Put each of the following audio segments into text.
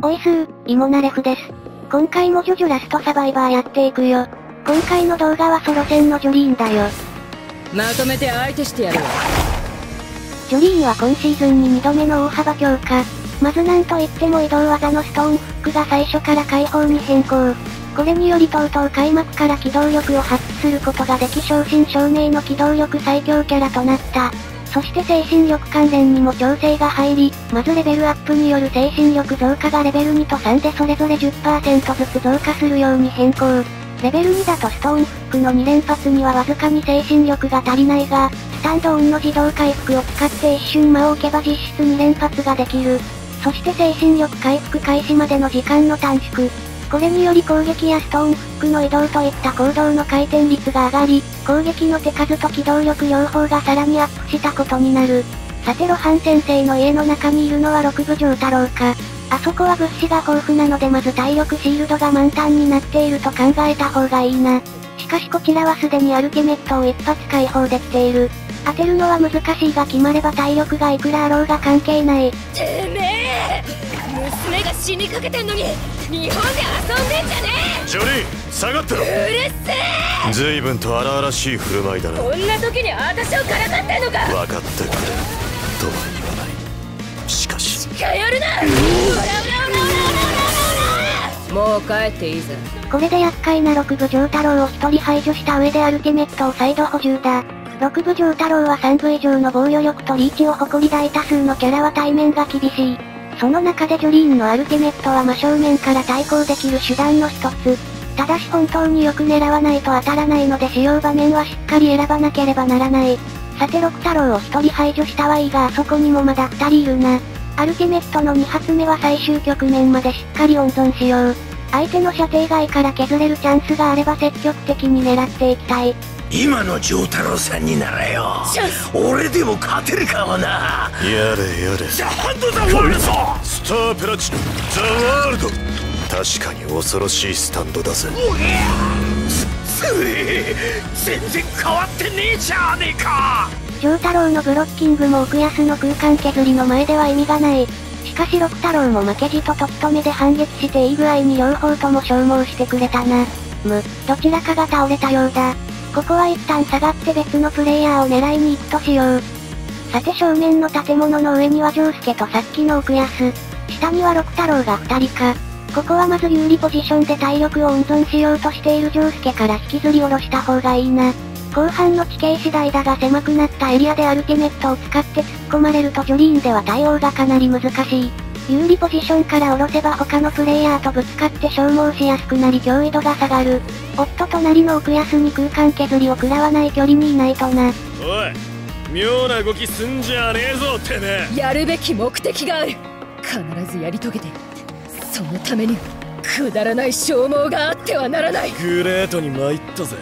おいすー、イモナレフです。今回もジョジョラストサバイバーやっていくよ。今回の動画はソロ戦のジョリーンだよ。まとめて相手してやるわ。ジョリーンは今シーズンに2度目の大幅強化。まずなんといっても移動技のストーンフックが最初から解放に変更。これによりとうとう開幕から機動力を発揮することができ正真正銘の機動力最強キャラとなった。そして精神力関連にも調整が入り、まずレベルアップによる精神力増加がレベル2と3でそれぞれ 10% ずつ増加するように変更。レベル2だとストーンフックの2連発にはわずかに精神力が足りないが、スタンドオンの自動回復を使って一瞬間を置けば実質2連発ができる。そして精神力回復開始までの時間の短縮。これにより攻撃やストーンフックの移動といった行動の回転率が上がり、攻撃の手数と機動力両方がさらにアップしたことになる。さて露伴先生の家の中にいるのは六部城太郎か。あそこは物資が豊富なのでまず体力シールドが満タンになっていると考えた方がいいな。しかしこちらはすでにアルティメットを一発解放できている。当てるのは難しいが決まれば体力がいくらあろうが関係ない。てめえ、娘が死にかけてんのに日本で遊んでんじゃねえ。ジョリー、下がってろ。うるせえ。随分と荒々しい振る舞いだな。こんな時に私をからかってんのか。分かってくれとは言わない。しかし近寄るな。もう帰っていいぜ。これで厄介な六部城太郎を一人排除した上でアルティメットを再度補充だ。六部城太郎は3部以上の防御力とリーチを誇り大多数のキャラは対面が厳しい。その中でジョリーンのアルティメットは真正面から対抗できる手段の一つ。ただし本当によく狙わないと当たらないので使用場面はしっかり選ばなければならない。さて六太郎を一人排除したはいいがあそこにもまだ2人いるな。アルティメットの2発目は最終局面までしっかり温存しよう。相手の射程外から削れるチャンスがあれば積極的に狙っていきたい。今の丈太郎さんにならよ、俺でも勝てるかもな。やれやれ。ザ・ハンド・ザ・ワールド、スタープラチナザ・ワールド。確かに恐ろしいスタンドだぜ。全然変わってねえじゃねえか。丈太郎のブロッキングも奥安の空間削りの前では意味がない。しかし六太郎も負けじと時止めで反撃していい具合に両方とも消耗してくれたな。どちらかが倒れたようだ。ここは一旦下がって別のプレイヤーを狙いに行くとしよう。さて正面の建物の上には丈介とさっきの奥安。下には六太郎が2人か。ここはまず有利ポジションで体力を温存しようとしている丈介から引きずり下ろした方がいいな。後半の地形次第だが狭くなったエリアでアルティメットを使って突っ込まれるとジョリーンでは対応がかなり難しい。有利ポジションから下ろせば他のプレイヤーとぶつかって消耗しやすくなり脅威度が下がる。おっと隣の奥安に空間削りを食らわない距離にいないとな。おい、妙な動きすんじゃねえぞてめえ。やるべき目的がある。必ずやり遂げて、そのためにくだらない消耗があってはならない。グレートに参ったぜ。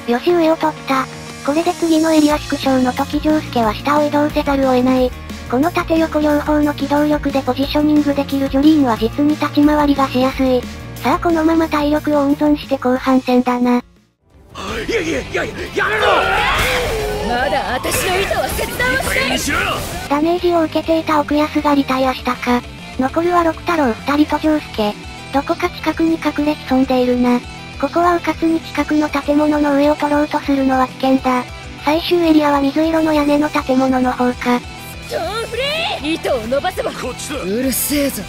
よし上を取った。これで次のエリア縮小の時丈介は下を移動せざるを得ない。この縦横両方の機動力でポジショニングできるジョリーンは実に立ち回りがしやすい。さあこのまま体力を温存して後半戦だな。やめろ。まだ私の糸は切断をしてしろよ。ダメージを受けていた奥安がリタイアしたか。残るは六太郎2人と丈介。どこか近くに隠れ潜んでいるな。ここは迂闊に近くの建物の上を取ろうとするのは危険だ。最終エリアは水色の屋根の建物の方か。ストーンフレー。糸を伸ばせばこっちだ。うるせえぞ。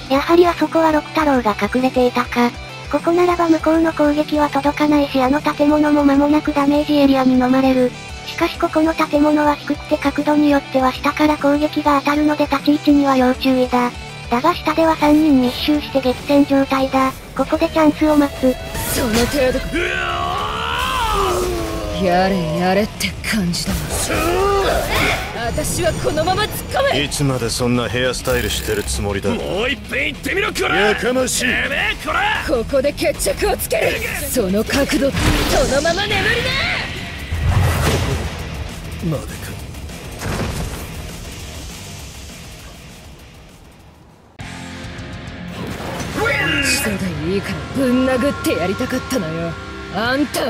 やはりあそこは六太郎が隠れていたか。ここならば向こうの攻撃は届かないしあの建物も間もなくダメージエリアに飲まれる。しかしここの建物は低くて角度によっては下から攻撃が当たるので立ち位置には要注意だ。だが下では3人密集して激戦状態だ。ここでチャンスを待つ。その程度か。やれやれって感じだ。私はこのまま突っ込む。いつまでそんなヘアスタイルしてるつもりだ。もう一遍言ってみろこら。やかましい。ここで決着をつける。その角度そのまま眠りな。までか。基礎でいいからぶん殴ってやりたかったのよあんたを。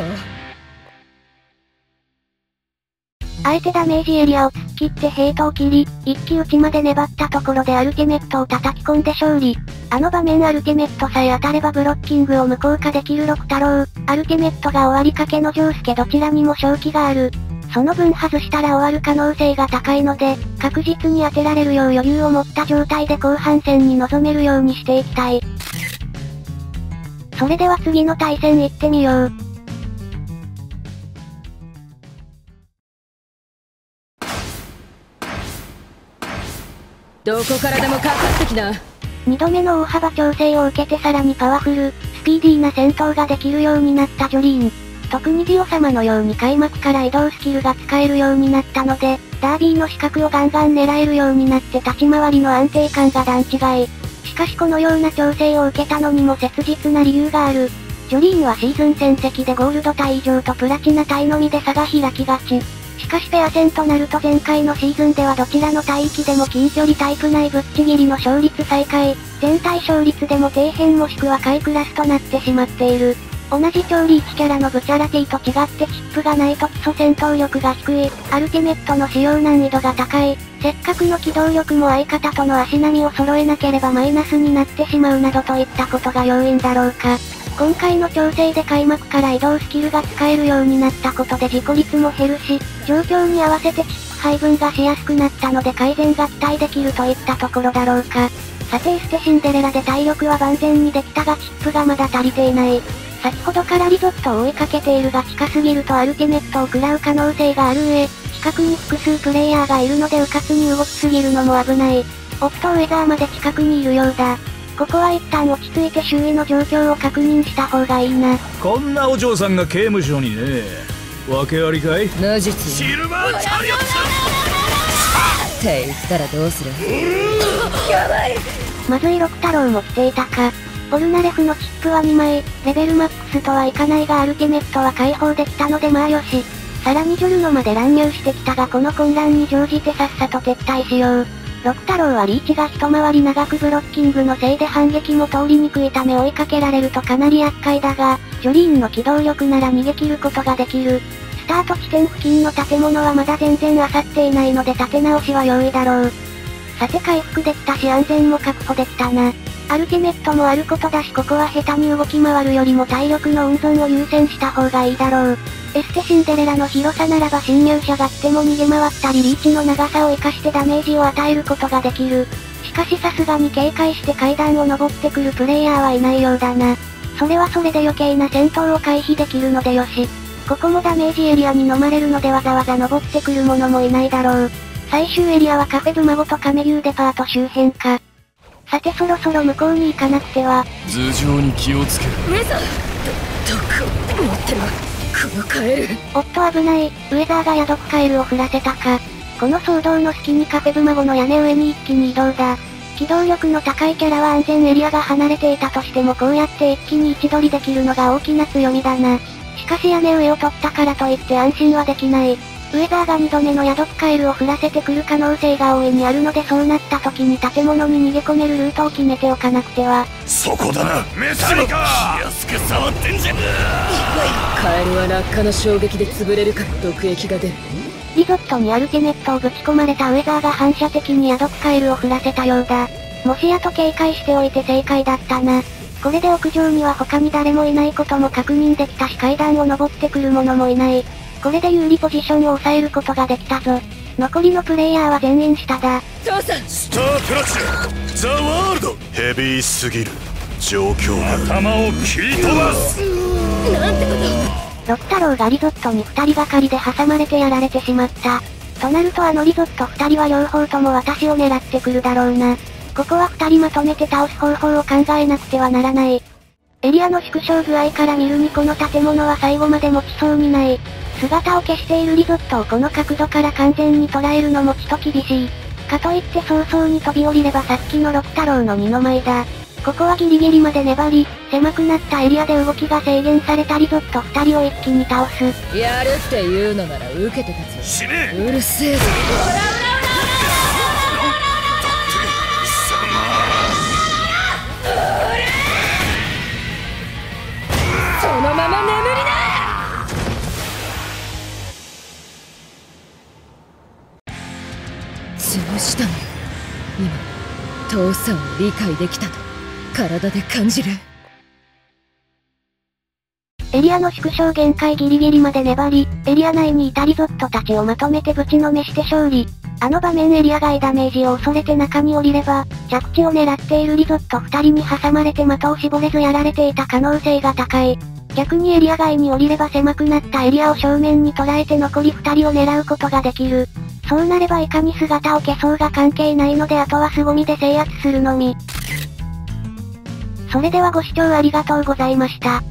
あえてダメージエリアを突っ切ってヘイトを切り、一騎打ちまで粘ったところでアルティメットを叩き込んで勝利。あの場面アルティメットさえ当たればブロッキングを無効化できる六太郎、アルティメットが終わりかけのジョウスケどちらにも勝機がある。その分外したら終わる可能性が高いので、確実に当てられるよう余裕を持った状態で後半戦に臨めるようにしていきたい。それでは次の対戦行ってみよう。どこからでもかかってきな。2度目の大幅調整を受けてさらにパワフル、スピーディーな戦闘ができるようになったジョリーン。特にディオ様のように開幕から移動スキルが使えるようになったので、ダービーの死角をガンガン狙えるようになって立ち回りの安定感が段違い。しかしこのような調整を受けたのにも切実な理由がある。ジョリーンはシーズン戦績でゴールド帯以上とプラチナ帯のみで差が開きがち。しかしペア戦となると前回のシーズンではどちらの帯域でも近距離タイプ内ぶっちぎりの勝率最下位、全体勝率でも底辺もしくは下位クラスとなってしまっている。同じ超リーチキャラのブチャラティと違ってチップがないと基礎戦闘力が低い、アルティメットの使用難易度が高い、せっかくの機動力も相方との足並みを揃えなければマイナスになってしまうなどといったことが要因だろうか。今回の調整で開幕から移動スキルが使えるようになったことで自己率も減るし、状況に合わせてチップ配分がしやすくなったので改善が期待できるといったところだろうか。さてエステシンデレラで体力は万全にできたがチップがまだ足りていない。先ほどからリゾットを追いかけているが近すぎるとアルティメットを食らう可能性がある上、近くに複数プレイヤーがいるので迂闊に動きすぎるのも危ない。オプトウェザーまで近くにいるようだ。ここは一旦落ち着いて周囲の状況を確認した方がいいな。こんなお嬢さんが刑務所にね。訳ありかい？無実シルバーチャリオットって言ったらどうする？やばい。まずい六太郎も来ていたか。ボルナレフのチップは2枚、レベルマックスとはいかないがアルティメットは解放できたのでまあよし。さらにジョルノまで乱入してきたがこの混乱に乗じてさっさと撤退しよう。六太郎はリーチが一回り長くブロッキングのせいで反撃も通りにくいため追いかけられるとかなり厄介だが、ジョリーンの機動力なら逃げ切ることができる。スタート地点付近の建物はまだ全然漁っていないので立て直しは容易だろう。さて回復できたし安全も確保できたな。アルティメットもあることだしここは下手に動き回るよりも体力の温存を優先した方がいいだろう。エステシンデレラの広さならば侵入者が来ても逃げ回ったりリーチの長さを活かしてダメージを与えることができる。しかしさすがに警戒して階段を登ってくるプレイヤーはいないようだな。それはそれで余計な戦闘を回避できるのでよし。ここもダメージエリアに飲まれるのでわざわざ登ってくる者もいないだろう。最終エリアはカフェブマゴと亀牛デパート周辺か。さてそろそろ向こうに行かなくては。頭上に気をつける。ウェザー毒を持ってるわこのカエル。おっと危ない、ウェザーがヤドクカエルを振らせたか。この騒動の隙にカフェブマゴの屋根上に一気に移動だ。機動力の高いキャラは安全エリアが離れていたとしてもこうやって一気に位置取りできるのが大きな強みだな。しかし屋根上を取ったからといって安心はできない。ウェザーが2度目のヤドクカエルを振らせてくる可能性が大いにあるのでそうなった時に建物に逃げ込めるルートを決めておかなくては。そこだなメタリカ。気安く触ってんじゃん。カエルは落下の衝撃で潰れるから毒液が出る。リゾットにアルティメットをぶち込まれたウェザーが反射的にヤドクカエルを振らせたようだ。もしやと警戒しておいて正解だったな。これで屋上には他に誰もいないことも確認できたし階段を登ってくる者もいない。これで有利ポジションを抑えることができたぞ。残りのプレイヤーは全員下だ。父さんスタープラチナザワールドヘビーすぎる状況が頭を切り飛ばす。なんてこと。六太郎がリゾットに2人がかりで挟まれてやられてしまった。となるとあのリゾット2人は両方とも私を狙ってくるだろうな。ここは2人まとめて倒す方法を考えなくてはならない。エリアの縮小具合から見るにこの建物は最後まで持ちそうにない。姿を消しているリゾットをこの角度から完全に捉えるのもちと厳しい。かといって早々に飛び降りればさっきの六太郎の二の舞だ。ここはギリギリまで粘り、狭くなったエリアで動きが制限されたリゾット2人を一気に倒す。やるって言うのなら受けて立つ。死ね。うるせえぞ。そのまま眠りな。父さんを理解できたと体で感じる。エリアの縮小限界ギリギリまで粘り、エリア内にいたリゾットたちをまとめてぶちのめして勝利。あの場面エリア外ダメージを恐れて中に降りれば、着地を狙っているリゾット2人に挟まれて的を絞れずやられていた可能性が高い。逆にエリア外に降りれば狭くなったエリアを正面に捉えて残り2人を狙うことができる。そうなればいかに姿を消そうが関係ないのであとは凄みで制圧するのみ。それではご視聴ありがとうございました。